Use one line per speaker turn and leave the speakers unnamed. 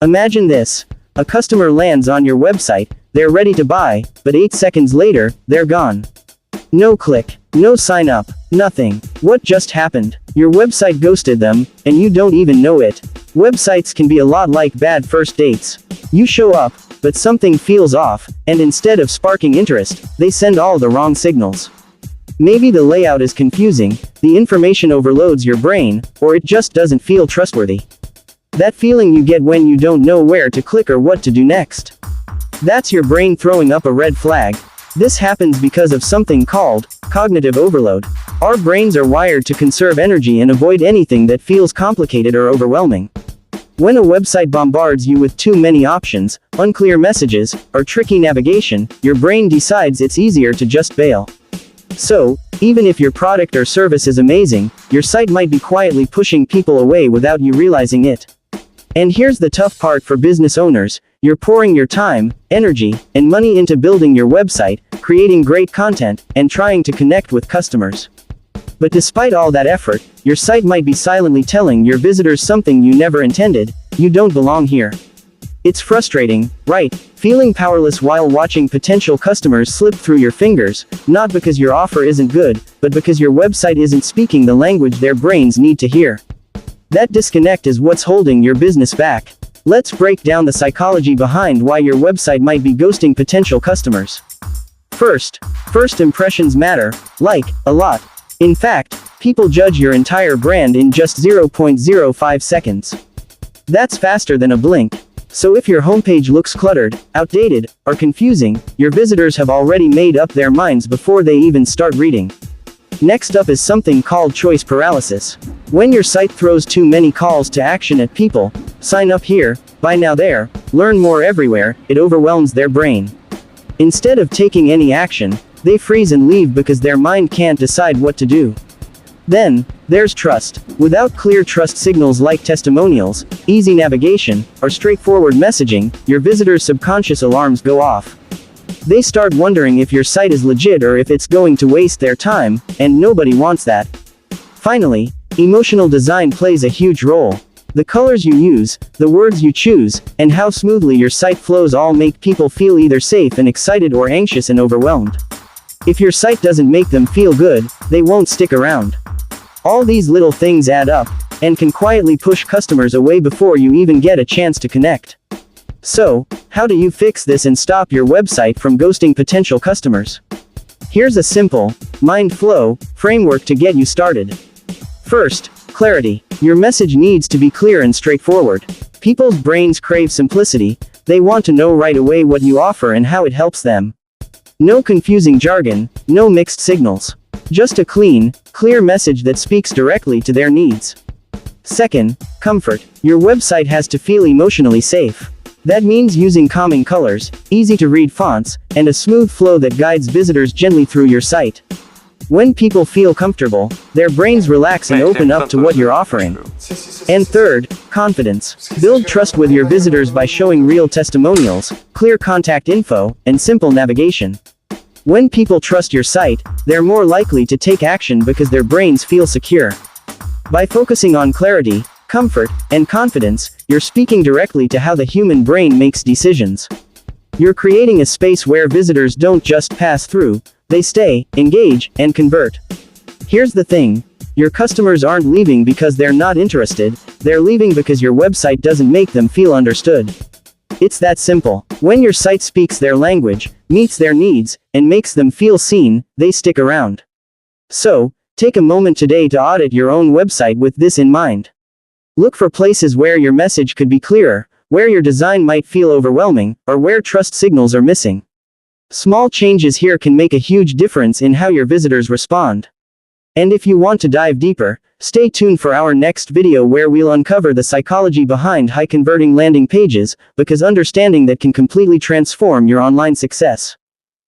Imagine this. A customer lands on your website, they're ready to buy, but 8 seconds later, they're gone. No click, no sign up, nothing. What just happened? Your website ghosted them, and you don't even know it. Websites can be a lot like bad first dates. You show up, but something feels off, and instead of sparking interest, they send all the wrong signals. Maybe the layout is confusing, the information overloads your brain, or it just doesn't feel trustworthy. That feeling you get when you don't know where to click or what to do next. That's your brain throwing up a red flag. This happens because of something called cognitive overload. Our brains are wired to conserve energy and avoid anything that feels complicated or overwhelming. When a website bombards you with too many options, unclear messages, or tricky navigation, your brain decides it's easier to just bail. So, even if your product or service is amazing, your site might be quietly pushing people away without you realizing it. And here's the tough part for business owners: you're pouring your time, energy, and money into building your website, creating great content, and trying to connect with customers. But despite all that effort, your site might be silently telling your visitors something you never intended: you don't belong here. It's frustrating, right? Feeling powerless while watching potential customers slip through your fingers, not because your offer isn't good, but because your website isn't speaking the language their brains need to hear. That disconnect is what's holding your business back. Let's break down the psychology behind why your website might be ghosting potential customers. First impressions matter, like, a lot. In fact, people judge your entire brand in just 0.05 seconds. That's faster than a blink. So if your homepage looks cluttered, outdated, or confusing, your visitors have already made up their minds before they even start reading. Next up is something called choice paralysis. When your site throws too many calls to action at people, sign up here, buy now there, learn more everywhere, it overwhelms their brain. Instead of taking any action, they freeze and leave because their mind can't decide what to do. Then, there's trust. Without clear trust signals like testimonials, easy navigation, or straightforward messaging, your visitors' subconscious alarms go off. They start wondering if your site is legit or if it's going to waste their time, and nobody wants that. Finally, emotional design plays a huge role. The colors you use, the words you choose, and how smoothly your site flows all make people feel either safe and excited or anxious and overwhelmed. If your site doesn't make them feel good, they won't stick around. All these little things add up, and can quietly push customers away before you even get a chance to connect. So, how do you fix this and stop your website from ghosting potential customers? Here's a simple, mind flow framework to get you started. First, clarity. Your message needs to be clear and straightforward. People's brains crave simplicity. They want to know right away what you offer and how it helps them. No confusing jargon, no mixed signals. Just a clean, clear message that speaks directly to their needs. Second, comfort. Your website has to feel emotionally safe. That means using calming colors, easy-to-read fonts, and a smooth flow that guides visitors gently through your site. When people feel comfortable, their brains relax and open up to what you're offering. And third, confidence. Build trust with your visitors by showing real testimonials, clear contact info, and simple navigation. When people trust your site, they're more likely to take action because their brains feel secure. By focusing on clarity, comfort, and confidence, you're speaking directly to how the human brain makes decisions. You're creating a space where visitors don't just pass through, they stay, engage, and convert. Here's the thing: your customers aren't leaving because they're not interested, they're leaving because your website doesn't make them feel understood. It's that simple. When your site speaks their language, meets their needs, and makes them feel seen, they stick around. So, take a moment today to audit your own website with this in mind. Look for places where your message could be clearer, where your design might feel overwhelming, or where trust signals are missing. Small changes here can make a huge difference in how your visitors respond. And if you want to dive deeper, stay tuned for our next video where we'll uncover the psychology behind high-converting landing pages, because understanding that can completely transform your online success.